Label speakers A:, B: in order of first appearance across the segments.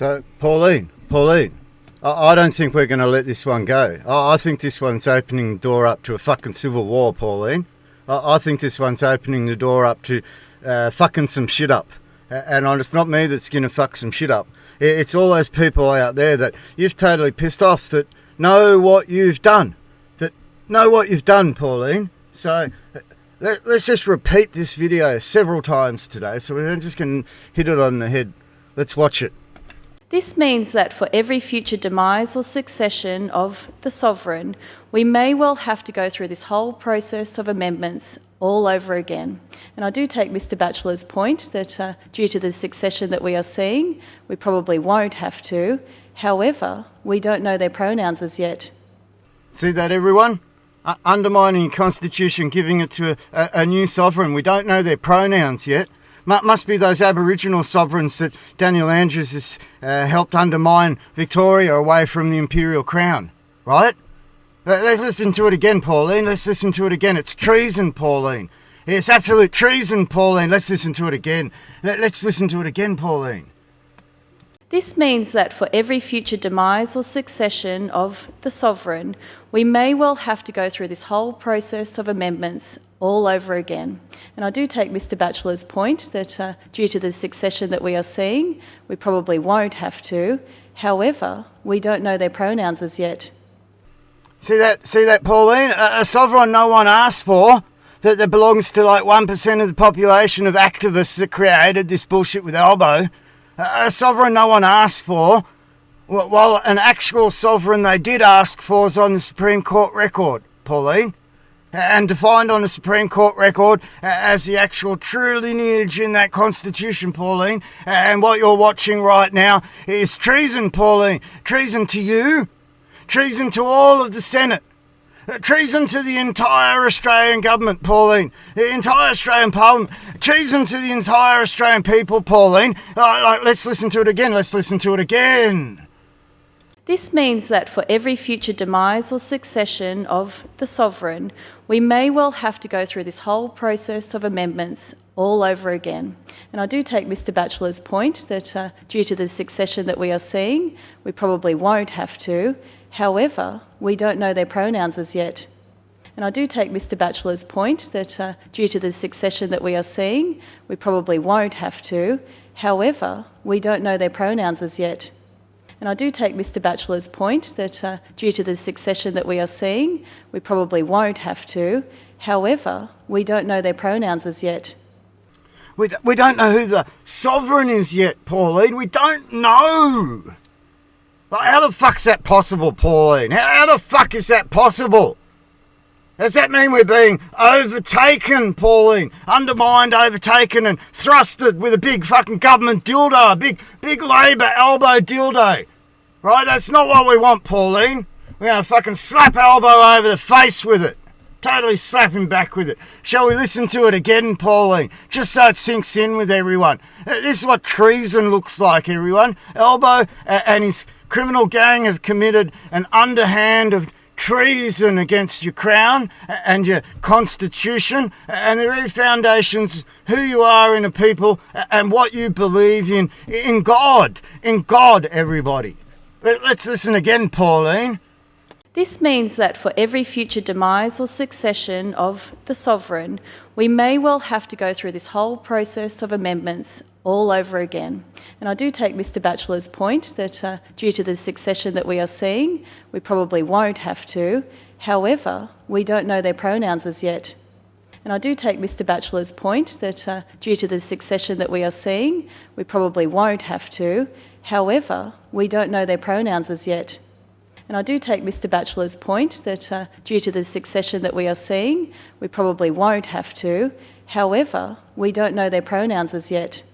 A: So, Pauline, I don't think we're going to let this one go. I think this one's opening the door up to a fucking civil war, Pauline. I think this one's opening the door up to fucking some shit up. And it's not me that's going to fuck some shit up. It's all those people out there that you've totally pissed off that know what you've done. Pauline. So let's just repeat this video several times today. So we're just going to hit it on the head. Let's watch it.
B: This means that for every future demise or succession of the sovereign, we may well have to go through this whole process of amendments all over again. And I do take Mr. Batchelor's point that due to the succession that we are seeing, we probably won't have to. However, we don't know their pronouns as yet.
A: See that, everyone? Undermining the Constitution, giving it to a new sovereign. We don't know their pronouns yet. Must be those Aboriginal sovereigns that Daniel Andrews has helped undermine Victoria away from the imperial crown, right? Let's listen to it again, Pauline. Let's listen to it again. It's treason, Pauline. It's absolute treason, Pauline. Let's listen to it again. Let's listen to it again, Pauline.
B: This means that for every future demise or succession of the sovereign, we may well have to go through this whole process of amendments all over again. And I do take Mr. Batchelor's point that due to the succession that we are seeing, we probably won't have to. However, we don't know their pronouns as yet.
A: See that, Pauline? A sovereign no one asked for, that belongs to like 1% of the population of activists that created this bullshit with Albo. A sovereign no one asked for, while an actual sovereign they did ask for is on the Supreme Court record, Pauline. And defined on the Supreme Court record as the actual true lineage in that Constitution, Pauline. And what you're watching right now is treason, Pauline. Treason to you. Treason to all of the Senate. Treason to the entire Australian government, Pauline. The entire Australian Parliament. Treason to the entire Australian people, Pauline. Let's listen to it again. Let's listen to it again.
B: This means that for every future demise or succession of the sovereign, we may well have to go through this whole process of amendments all over again. And I do take Mr. Batchelor's point that due to the succession that we are seeing, we probably won't have to. However, we don't know their pronouns as yet. And I do take Mr. Batchelor's point that due to the succession that we are seeing, we probably won't have to. However, we don't know their pronouns as yet. And I do take Mr. Batchelor's point that due to the succession that we are seeing, we probably won't have to. However, we don't know their pronouns as yet.
A: We don't know who the sovereign is yet, Pauline. We don't know. Like, how the fuck's that possible, Pauline? How the fuck is that possible? Does that mean we're being overtaken, Pauline? Undermined, overtaken and thrusted with a big fucking government dildo, a big Labor elbow dildo. Right? That's not what we want, Pauline. We're going to fucking slap Albo over the face with it. Totally slap him back with it. Shall we listen to it again, Pauline? Just so it sinks in with everyone. This is what treason looks like, everyone. Albo and his criminal gang have committed an underhand of treason against your crown and your constitution and the very foundations who you are in a people and what you believe in God, everybody. Let's listen again, Pauline.
B: This means that for every future demise or succession of the sovereign, we may well have to go through this whole process of amendments all over again. And I do take Mr. Batchelor's point that due to the succession that we are seeing, we probably won't have to. However, we don't know their pronouns as yet. And I do take Mr. Batchelor's point that due to the succession that we are seeing, we probably won't have to. However, we don't know their pronouns as yet. And I do take Mr. Batchelor's point that due to the succession that we are seeing, we probably won't have to. However, we don't know their pronouns as yet.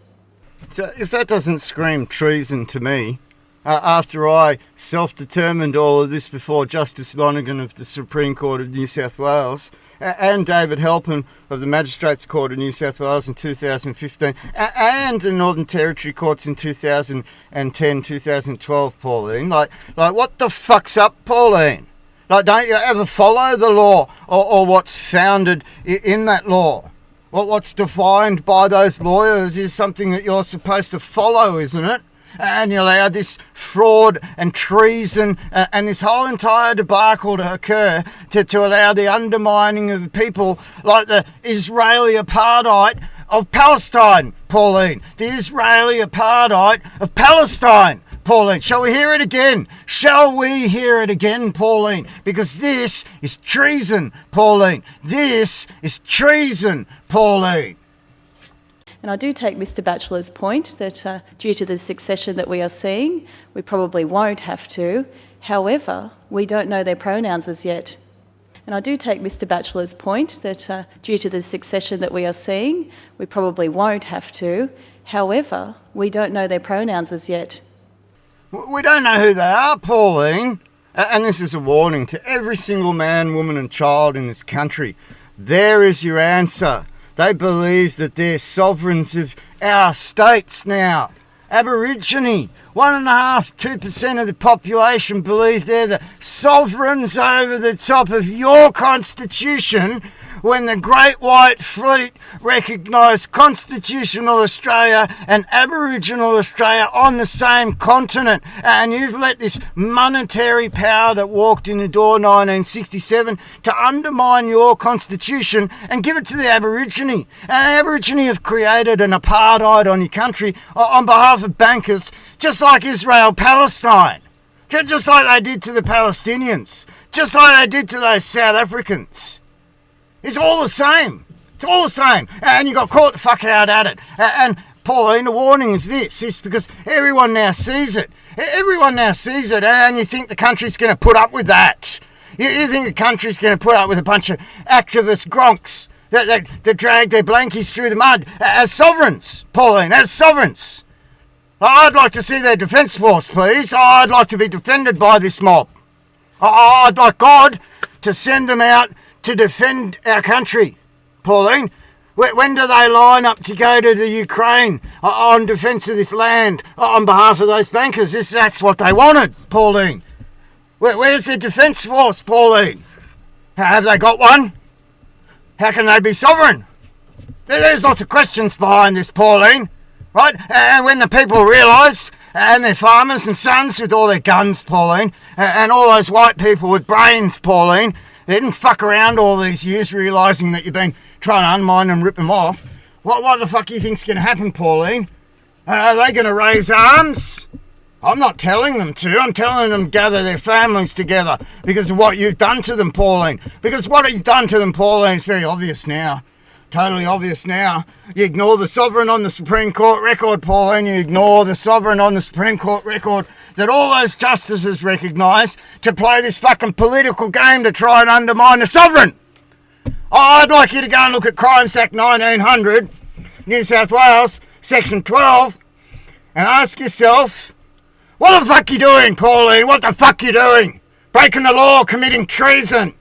A: So if that doesn't scream treason to me, after I self-determined all of this before Justice Lonergan of the Supreme Court of New South Wales and David Halpin of the Magistrates Court of New South Wales in 2015 and the Northern Territory Courts in 2010, 2012, Pauline. Like what the fuck's up, Pauline? Like, don't you ever follow the law or what's founded in that law? What's defined by those lawyers is something that you're supposed to follow, isn't it? and you allowed this fraud and treason and this whole entire debacle to occur to allow the undermining of people like the Israeli apartheid of Palestine, Pauline. The Israeli apartheid of Palestine, Pauline. Shall we hear it again? Shall we hear it again, Pauline? Because this is treason, Pauline. This is treason, Pauline.
B: And I do take Mr Batchelor's point that due to the succession that we are seeing, we probably won't have to. However, we don't know their pronouns as yet. And I do take Mr Batchelor's point that due to the succession that we are seeing, we probably won't have to. However, we don't know their pronouns as yet.
A: We don't know who they are, Pauline. And this is a warning to every single man, woman and child in this country. There is your answer. They believe that they're sovereigns of our states now. Aborigine, 1.5%, 2% of the population believe they're the sovereigns over the top of your constitution when the Great White Fleet recognised constitutional Australia and Aboriginal Australia on the same continent. And you've let this monetary power that walked in the door 1967 to undermine your constitution and give it to the Aborigine. And the Aborigine have created an apartheid on your country on behalf of bankers, just like Israel-Palestine. Just like they did to the Palestinians. Just like they did to those South Africans. It's all the same. It's all the same. And you got caught the fuck out at it. And Pauline, the warning is this. It's because everyone now sees it. Everyone now sees it. And you think the country's going to put up with that. You think the country's going to put up with a bunch of activist gronks that drag their blankies through the mud as sovereigns, Pauline, as sovereigns. I'd like to see their defence force, please. I'd like to be defended by this mob. I'd like God to send them out to defend our country, Pauline. When do they line up to go to the Ukraine on defence of this land on behalf of those bankers? That's what they wanted, Pauline. Where's their defence force, Pauline? Have they got one? How can they be sovereign? There's lots of questions behind this, Pauline, right? And when the people realise, and their farmers and sons with all their guns, Pauline, and all those white people with brains, Pauline, they didn't fuck around all these years realising that you've been trying to unmine and rip them off. What the fuck do you think's going to happen, Pauline? Are they going to raise arms? I'm not telling them to. I'm telling them to gather their families together because of what you've done to them, Pauline. Because what you've done to them, Pauline, is very obvious now. Totally obvious now. You ignore the sovereign on the Supreme Court record, Pauline. You ignore the sovereign on the Supreme Court record that all those justices recognise to play this fucking political game to try and undermine the sovereign. I'd like you to go and look at Crimes Act 1900, New South Wales, Section 12, and ask yourself, what the fuck you doing, Pauline? What the fuck you doing? Breaking the law, committing treason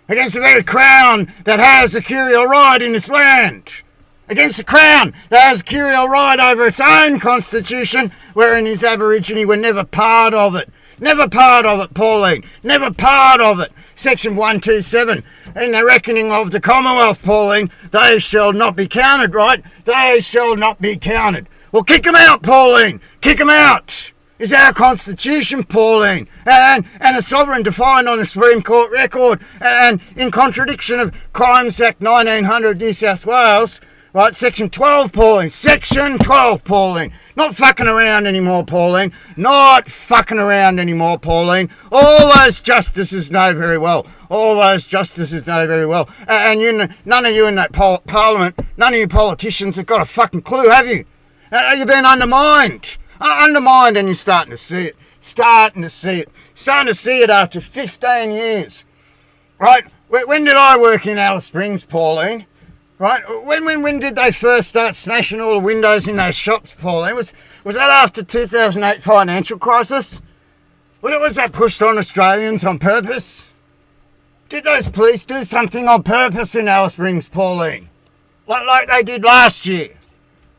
A: against the very Crown that has a curial right in this land. Against the Crown that has a curial right over its own constitution, wherein his Aborigine were never part of it. Never part of it, Pauline. Never part of it. Section 127. In the reckoning of the Commonwealth, Pauline, they shall not be counted, right? They shall not be counted. Well, kick them out, Pauline. Kick them out. Is our constitution, Pauline, and a sovereign defined on the Supreme Court record, and in contradiction of Crimes Act 1900, New South Wales, right, Section 12, Pauline, Section 12, Pauline. Not fucking around anymore, Pauline. Not fucking around anymore, Pauline. All those justices know very well. All those justices know very well. And none of you in that parliament, none of you politicians have got a fucking clue, have you? You've been undermined. Undermined, and you're starting to see it. Starting to see it after 15 years. Right? When did I work in Alice Springs, Pauline? Right? When did they first start smashing all the windows in those shops, Pauline? Was that after 2008 financial crisis? Was that pushed on Australians on purpose? Did those police do something on purpose in Alice Springs, Pauline? Like they did last year,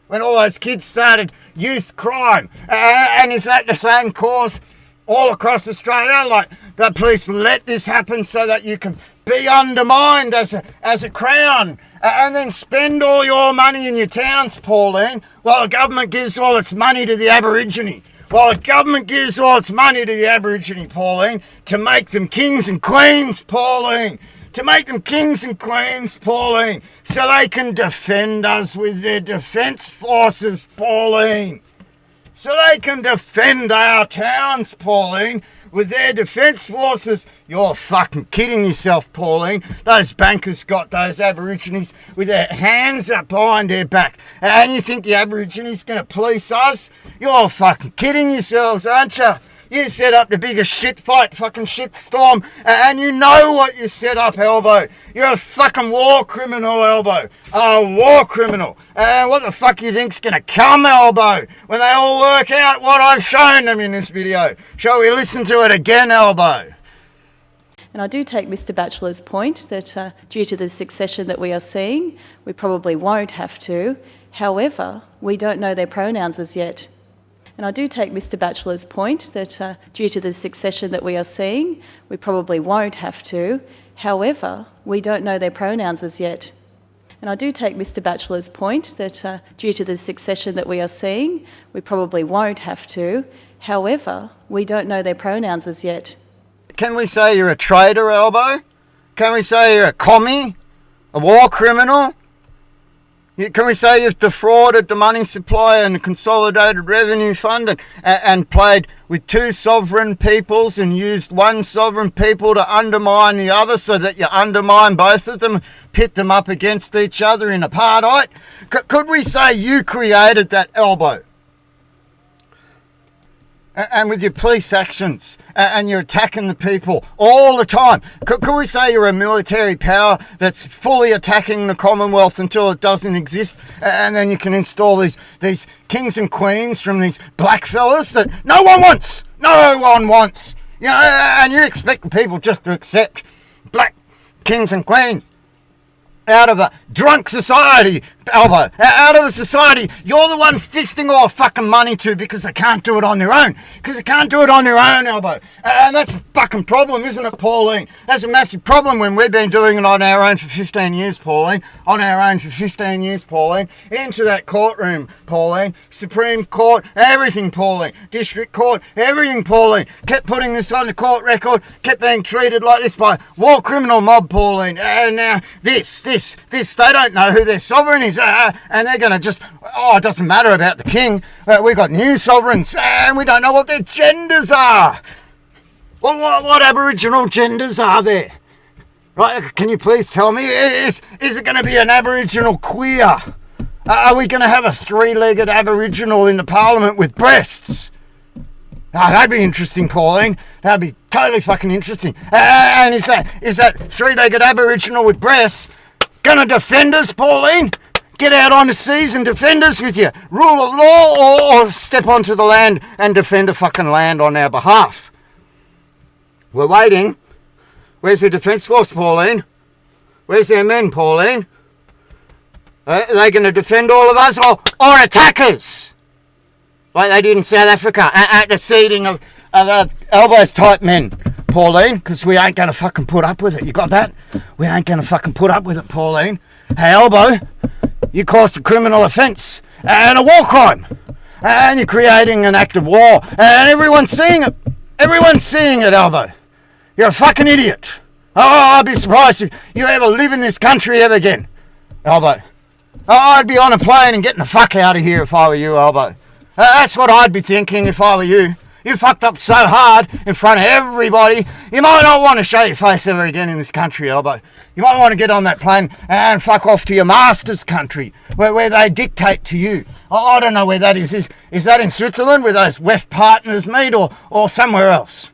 A: when all those kids started youth crime. And is that the same cause all across Australia? Like the police let this happen so that you can be undermined as a Crown and then spend all your money in your towns, Pauline, while the government gives all its money to the Aborigine. While the government gives all its money to the Aborigine, Pauline, to make them kings and queens, Pauline. To make them kings and queens, Pauline, so they can defend us with their defence forces, Pauline. So they can defend our towns, Pauline, with their defence forces. You're fucking kidding yourself, Pauline. Those bankers got those Aborigines with their hands up behind their back. And you think the Aborigines going to police us? You're fucking kidding yourselves, aren't you? You set up the biggest shit fight, fucking shit storm, and you know what you set up, Elbow. You're a fucking war criminal, Elbow. A war criminal. And what the fuck you think's gonna come, Elbow, when they all work out what I've shown them in this video? Shall we listen to it again, Elbow?
B: And I do take Mr. Batchelor's point that due to the succession that we are seeing, we probably won't have to. However, we don't know their pronouns as yet. And I do take Mr. Batchelor's point that due to the succession that we are seeing, we probably won't have to. However, we don't know their pronouns as yet. And I do take Mr. Batchelor's point that due to the succession that we are seeing, we probably won't have to. However, we don't know their pronouns as yet.
A: Can we say you're a traitor, Elbow? Can we say you're a commie? A war criminal? Can we say you've defrauded the money supply and the Consolidated Revenue Fund and played with two sovereign peoples and used one sovereign people to undermine the other so that you undermine both of them, pit them up against each other in apartheid? Could we say you created that, Elbow? And with your police actions, and you're attacking the people all the time. Could we say you're a military power that's fully attacking the Commonwealth until it doesn't exist, and then you can install these kings and queens from these black fellas that no one wants? No one wants. You know, and you expect the people just to accept black kings and queens out of a drunk society, Elbow. Out of a society you're the one fisting all fucking money to because they can't do it on their own. Because they can't do it on their own, Elbow. And that's a fucking problem, isn't it, Pauline? That's a massive problem when we've been doing it on our own for 15 years, Pauline. On our own for 15 years, Pauline. Into that courtroom, Pauline. Supreme Court, everything, Pauline. District Court, everything, Pauline. Kept putting this on the court record. Kept being treated like this by war criminal mob, Pauline. And now this. They don't know who their sovereign is. And they're going to just, it doesn't matter about the king. We've got new sovereigns and we don't know what their genders are. What Aboriginal genders are there? Right? Can you please tell me? Is it going to be an Aboriginal queer? Are we going to have a three-legged Aboriginal in the parliament with breasts? That'd be interesting, Pauline. That'd be totally fucking interesting. And is that three-legged Aboriginal with breasts gonna defend us, Pauline? Get out on the seas and defend us with your rule of law, or step onto the land and defend the fucking land on our behalf? We're waiting. Where's the defence force, Pauline? Where's their men, Pauline? Are they going to defend all of us or attack us? Like they did in South Africa at the seating of Elbow's type men, Pauline, because we ain't going to fucking put up with it. You got that? We ain't going to fucking put up with it, Pauline. Hey, Elbow, you caused a criminal offence and a war crime. And you're creating an act of war. And everyone's seeing it. Everyone's seeing it, Elbow. You're a fucking idiot. I'd be surprised if you ever live in this country ever again, Elbow. I'd be on a plane and getting the fuck out of here if I were you, Elbow. That's what I'd be thinking if I were you. You fucked up so hard in front of everybody, you might not want to show your face ever again in this country, Elbow. You might want to get on that plane and fuck off to your master's country, where they dictate to you. I don't know where that is. Is that in Switzerland where those WEF partners meet, or somewhere else?